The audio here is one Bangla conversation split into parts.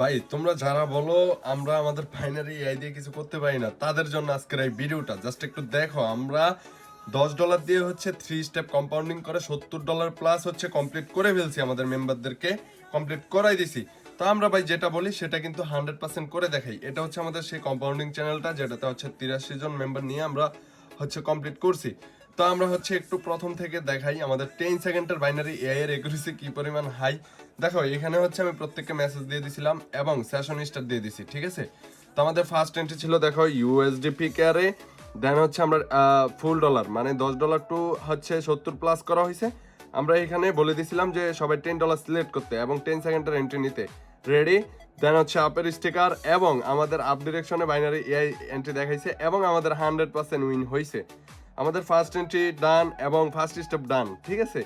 ভাই তোমরা যারা বলো আমরা আমাদের বাইনারি এআই দিয়ে কিছু করতে পারি না, তাদের জন্য আজকের এই ভিডিওটা জাস্ট একটু দেখো। আমরা $10 দিয়ে হচ্ছে 3 স্টেপ কম্পাউন্ডিং করে $70 প্লাস হচ্ছে কমপ্লিট করে ফেলছি, আমাদের মেম্বারদেরকে কমপ্লিট করাই দিছি। তো আমরা ভাই যেটা বলি সেটা কিন্তু 100% করে দেখাই। এটা হচ্ছে আমাদের সেই কম্পাউন্ডিং চ্যানেলটা, যেটাতে হচ্ছে 83 জন মেম্বার নিয়ে আমরা হচ্ছে কমপ্লিট করছি। তো আমরা হচ্ছে একটু প্রথম থেকে দেখাই আমাদের 10 সেকেন্ডের বাইনারি এআই এর একুরেসি কি পরিমাণ হাই। দেখো এখানে হচ্ছে আমি প্রত্যেককে মেসেজ দিয়ে দিছিলাম এবং সেশন স্টার্ট দিয়ে দিছি, ঠিক আছে। তো আমাদের ফার্স্ট এন্ট্রি ছিল দেখো ইউএসডিপি কেয়ারে, দেন হচ্ছে আমরা ফুল ডলার মানে $10 টু হচ্ছে 70 প্লাস করা হয়েছে। আমরা এখানে বলে দিছিলাম যে সবাই $10 সিলেক্ট করতে এবং 10 সেকেন্ডের এন্ট্রি নিতে রেডি। দেন হচ্ছে আপের স্টিকার এবং আমাদের আপ ডিরেকশনে বাইনারি এআই এন্ট্রি দেখাইছে এবং আমাদের 100% উইন হয়েছে। আমাদের ফার্স্ট এন্ট্রি ডান এবং ফার্স্ট স্টেপ ডান, ঠিক আছে।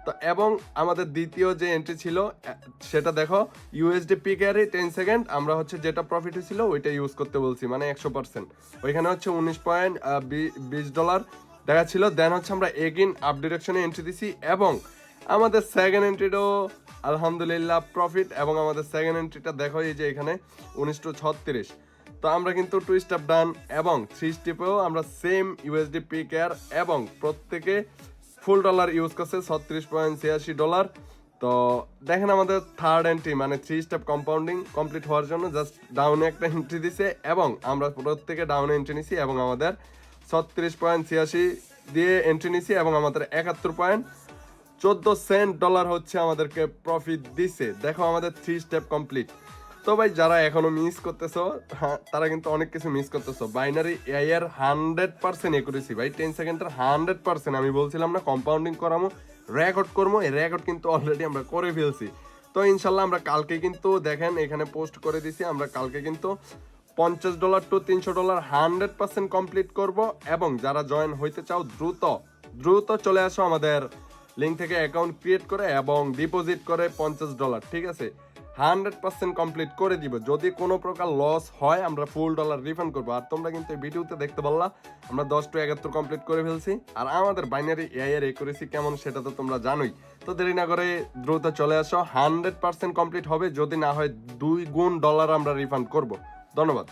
তো এবং আমাদের দ্বিতীয় যে এন্ট্রি ছিল সেটা দেখো ইউএসডি পিকারে 10 সেকেন্ড আমরা হচ্ছে যেটা প্রফিট হয়েছিল ওইটা ইউজ করতে বলছি, মানে 100%। ওইখানে হচ্ছে $19.20 দেখাচ্ছিল। দেন হচ্ছে আমরা এগিন আপ ডিরেকশনে এন্ট্রি দিছি এবং আমাদের সেকেন্ড এন্ট্রিটাও আলহামদুলিল্লাহ প্রফিট। এবং আমাদের সেকেন্ড এন্ট্রিটা দেখো এই যে এখানে 19-36। তো আমরা কিন্তু 2 স্টেপ ডান এবং 3 স্টেপেও আমরা সেম ইউএসডি পি কেয়ার এবং প্রত্যেকে ফুল ডলার ইউজ করছে $36.86। তো দেখেন আমাদের থার্ড এন্ট্রি মানে 3 স্টেপ কম্পাউন্ডিং কমপ্লিট হওয়ার জন্য জাস্ট ডাউনে একটা এন্ট্রি দিছে এবং আমরা প্রত্যেকে ডাউনে এন্ট্রি নিছি এবং আমাদের 36.86 দিয়ে এন্ট্রি নিছি এবং আমাদের 71.14 হচ্ছে আমাদেরকে প্রফিট দিছে। দেখো আমাদের 3 স্টেপ কমপ্লিট। তো ভাই যারা এখনো মিস করতেছো, হ্যাঁ তারা কিন্তু অনেক কিছু মিস করতেছো। বাইনারি এআই এর 100% একুরেসি ভাই, 10 সেকেন্ডের 100%। আমি বলছিলাম না কম্পাউন্ডিং করামো, রেকর্ড করবো, এই রেকর্ড কিন্তু অলরেডি আমরা করে ফেলছি। তো ইনশাল্লাহ আমরা কালকে কিন্তু দেখেন এখানে পোস্ট করে দিছি, আমরা কালকে কিন্তু $50 টু $300 100% কমপ্লিট করব। এবং যারা জয়েন হইতে চাও দ্রুত দ্রুত চলে আসো আমাদের লিঙ্ক থেকে অ্যাকাউন্ট ক্রিয়েট করে এবং ডিপোজিট করে $50, ঠিক আছে। 100% কমপ্লিট করে দিব। যদি কোনো প্রকার লস হয় আমরা ফুল ডলার রিফান্ড করবো। আর তোমরা কিন্তু এই ভিডিওতে দেখতে পারলা আমরা 10 টু 71 কমপ্লিট করে ফেলছি। আর আমাদের বাইনারি এআই এর একুরেসি কেমন সেটা তো তোমরা জানোই। তো দেরি না করে দ্রুত চলে আসো, 100% কমপ্লিট হবে। যদি না হয় 2 গুণ ডলার আমরা রিফান্ড করব। ধন্যবাদ।